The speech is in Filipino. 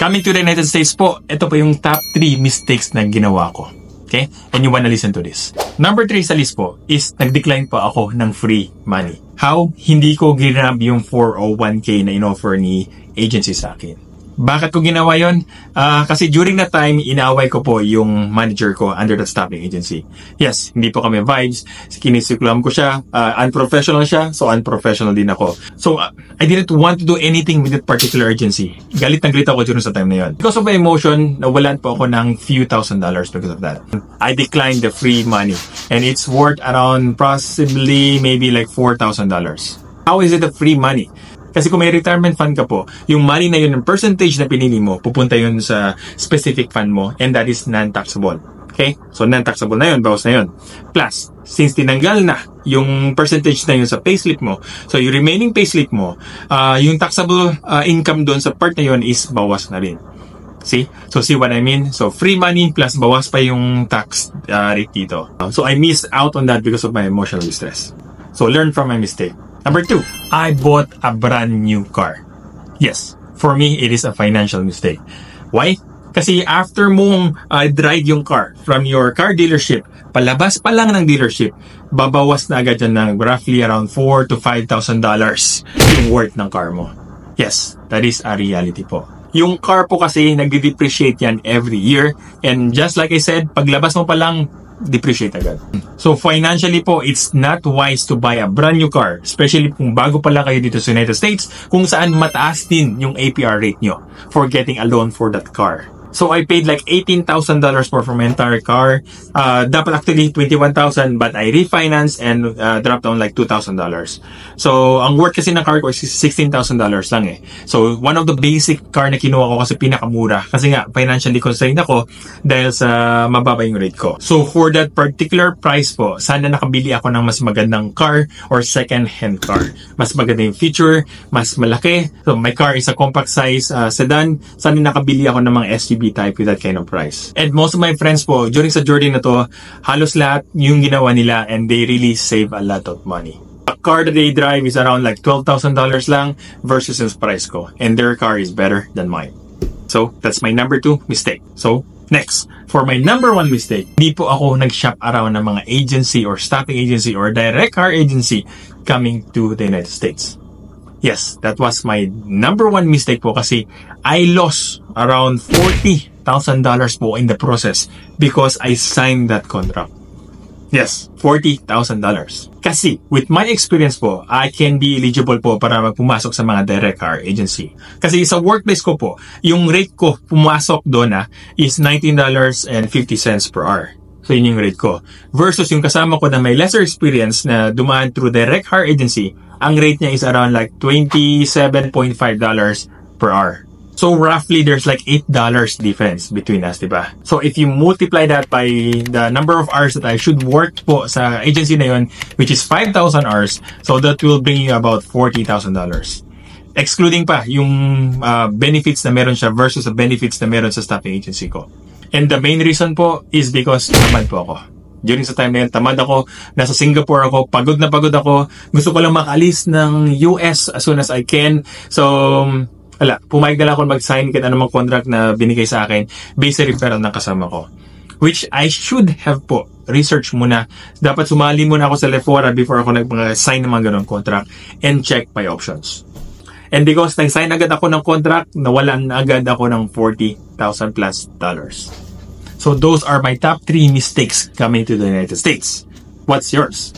Coming to the United States po, ito po yung top 3 mistakes na ginawa ko. Okay? And you wanna listen to this. Number 3 sa list po is nag-decline po ako ng free money. How? Hindi ko ginab yung 401k na in-offer ni agency sa akin. Bakit ko ginawa yon? Kasi during that time, inaaway ko po yung manager ko under the staffing agency. Yes, hindi po kami vibes. Kinisikulam ko siya. Unprofessional siya, so unprofessional din ako. So, I didn't want to do anything with that particular agency. Galit na galit ako during sa time na yon. Because of my emotion, nawalan po ako ng few $1,000s because of that. I declined the free money. And it's worth around possibly maybe like $4,000. How is it a free money? Kasi kung may retirement fund ka po, yung money na yun, yung percentage na pinili mo, pupunta yun sa specific fund mo, and that is non-taxable. Okay? So, non-taxable na yun, bawas na yun. Plus, since tinanggal na yung percentage na yun sa payslip mo, so yung remaining payslip mo, yung taxable income doon sa part na yun is bawas na rin. See? So, see what I mean? So, free money plus bawas pa yung tax rate dito. So, I missed out on that because of my emotional distress. So, learn from my mistake. Number 2, I bought a brand new car. Yes, for me, it is a financial mistake. Why? Kasi after mong drive yung car from your car dealership, palabas pa lang ng dealership, babawas na agad yan ng roughly around $4,000 to $5,000 yung worth ng car mo. Yes, that is a reality po. Yung car po kasi nagde-depreciate yan every year. And just like I said, paglabas mo pa lang, depreciate agad. So financially po, it's not wise to buy a brand new car, especially kung bago pa lang kayo dito sa United States, kung saan mataas din yung APR rate nyo for getting a loan for that car. So I paid like $18,000 more for my entire car. Dapat actually $21,000, but I refinanced and dropped down like $2,000. So ang worth kasi ng car ko is $16,000 lang eh. So one of the basic car na kinuha ko kasi pinakamura. Kasi nga financially constrained ako dahil sa mababa yung rate ko. So for that particular price po, sana nakabili ako ng mas magandang car or second-hand car. Mas maganda yung feature, mas malaki. So my car is a compact size sedan. Sana nakabili ako ng mga SUV type with that kind of price. And most of my friends po, during sa journey na to, halos lahat yung ginawa nila and they really save a lot of money. A car that they drive is around like $12,000 lang versus yung price ko. And their car is better than mine. So, that's my number 2 mistake. So, next, for my number 1 mistake, hindi po ako nag-shop around ng mga agency or staffing agency or direct car agency coming to the United States. Yes, that was my number 1 mistake po kasi I lost around $40,000 po in the process because I signed that contract. Yes, $40,000. Kasi with my experience po, I can be eligible po para pumasok sa mga direct car agency. Kasi sa workplace ko po, yung rate ko pumasok doon is $19.50 per hour. So yun yung rate ko. Versus yung kasama ko na may lesser experience na dumaan through direct car agency, ang rate niya is around like $27.5 per hour. So roughly there's like $8 difference between us, diba? So if you multiply that by the number of hours that I should work po sa agency na yun, which is 5,000 hours, so that will bring you about $40,000. Excluding pa yung benefits na meron siya versus the benefits na meron sa staffing agency ko. And the main reason po is because tamad po ako. During sa time na yun, tamad ako, nasa Singapore ako, pagod na pagod ako, gusto ko lang makalis ng US as soon as I can. So, pumayag na lang ako mag-sign kahit anumang contract na binigay sa akin based sa referral ng kasama ko. Which I should have po research muna. Dapat sumali muna ako sa Lefora before ako nag-sign ng mga ganong contract and check my options. And because nag-sign agad ako ng contract, nawalan agad ako ng $40,000 plus. So those are my top 3 mistakes coming to the United States. What's yours?